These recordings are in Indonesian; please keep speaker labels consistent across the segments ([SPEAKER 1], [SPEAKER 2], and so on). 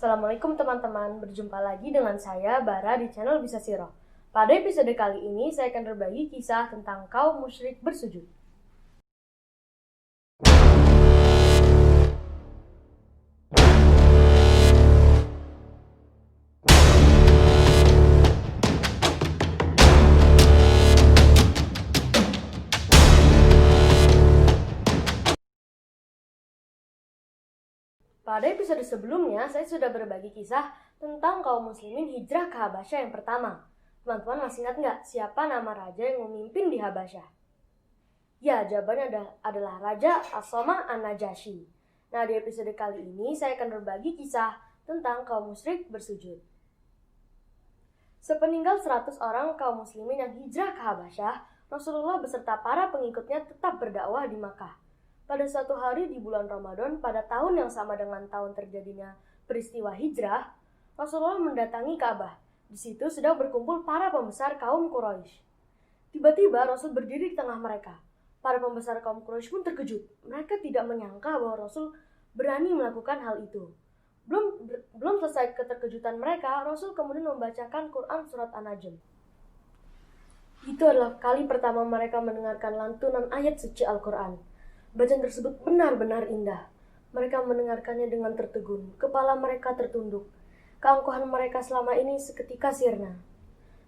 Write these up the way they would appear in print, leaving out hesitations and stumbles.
[SPEAKER 1] Assalamualaikum teman-teman, berjumpa lagi dengan saya Bara di channel Bisa Siroh. Pada episode kali ini saya akan berbagi kisah tentang kaum musyrik bersujud. Pada episode sebelumnya, saya sudah berbagi kisah tentang kaum muslimin hijrah ke Habasyah yang pertama. Teman-teman masih ingat nggak siapa nama raja yang memimpin di Habasyah? Ya, jawabannya adalah Raja As-Somah An-Najasyi. Nah, di episode kali ini saya akan berbagi kisah tentang kaum musyrik bersujud. Sepeninggal 100 orang kaum muslimin yang hijrah ke Habasyah, Rasulullah beserta para pengikutnya tetap berdakwah di Makkah. Pada suatu hari di bulan Ramadan, pada tahun yang sama dengan tahun terjadinya peristiwa hijrah, Rasulullah mendatangi Ka'bah. Di situ sedang berkumpul para pembesar kaum Quraisy. Tiba-tiba Rasul berdiri di tengah mereka. Para pembesar kaum Quraisy pun terkejut. Mereka tidak menyangka bahwa Rasul berani melakukan hal itu. Belum selesai keterkejutan mereka, Rasul kemudian membacakan Quran surat An-Najm. Itu adalah kali pertama mereka mendengarkan lantunan ayat suci Al-Quran. Bacaan tersebut benar-benar indah. Mereka mendengarkannya dengan tertegun. Kepala mereka tertunduk. Keangkuhan mereka selama ini seketika sirna.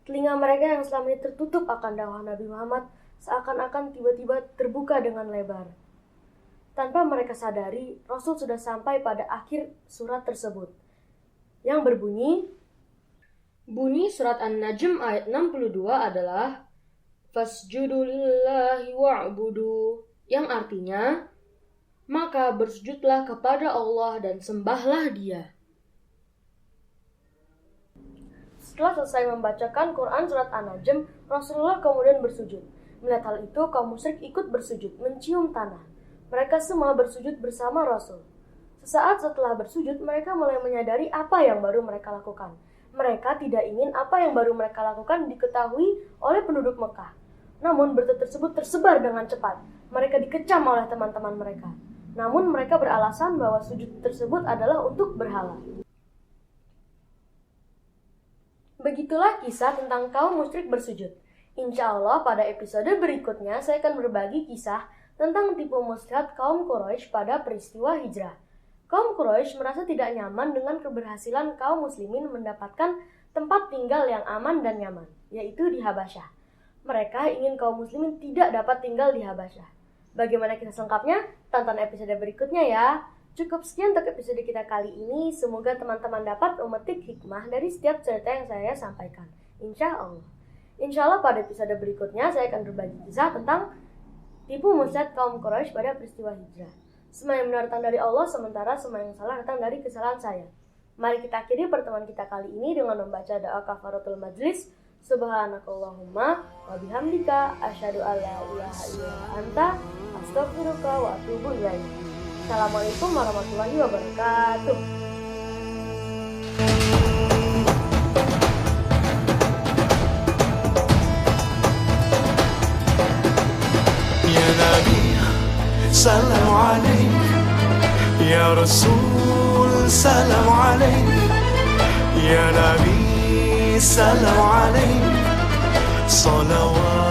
[SPEAKER 1] Telinga mereka yang selama ini tertutup akan dakwah Nabi Muhammad seakan-akan tiba-tiba terbuka dengan lebar. Tanpa mereka sadari, Rasul sudah sampai pada akhir surat tersebut, yang bunyi surat An-Najm ayat 62 adalah Fasjudu lillahi wa'budu, yang artinya, maka bersujudlah kepada Allah dan sembahlah Dia. Setelah selesai membacakan Quran surat An-Najm, Rasulullah kemudian bersujud. Melihat hal itu, kaum musyrik ikut bersujud, mencium tanah. Mereka semua bersujud bersama Rasul. Sesaat setelah bersujud, mereka mulai menyadari apa yang baru mereka lakukan. Mereka tidak ingin apa yang baru mereka lakukan diketahui oleh penduduk Mekah. Namun berita tersebut tersebar dengan cepat. Mereka dikecam oleh teman-teman mereka. Namun mereka beralasan bahwa sujud tersebut adalah untuk berhala. Begitulah kisah tentang kaum musyrik bersujud. Insya Allah pada episode berikutnya saya akan berbagi kisah tentang tipu muslihat kaum Quraisy pada peristiwa hijrah. Kaum Quraisy merasa tidak nyaman dengan keberhasilan kaum muslimin mendapatkan tempat tinggal yang aman dan nyaman, yaitu di Habasyah. Mereka ingin kaum muslimin tidak dapat tinggal di Habasyah. Bagaimana kisah selengkapnya? Tonton episode berikutnya ya. Cukup sekian untuk episode kita kali ini. Semoga teman-teman dapat memetik hikmah dari setiap cerita yang saya sampaikan. Insya Allah pada episode berikutnya saya akan berbagi kisah tentang tipu muslihat kaum Quraisy pada peristiwa hijrah. Semua yang benar datang dari Allah, sementara semua yang salah datang dari kesalahan saya. Mari kita akhiri pertemuan kita kali ini dengan membaca doa kafaratul majlis. Subhanakallahumma wa bihamdika asyhadu an la ilaha illa anta astaghfiruka wa atubu ilaik. Assalamualaikum warahmatullahi wabarakatuh.
[SPEAKER 2] Ya Nabi, salam alaik. Ya Rasul, salam alaik. Ya Nabi, salam alaik. Salawat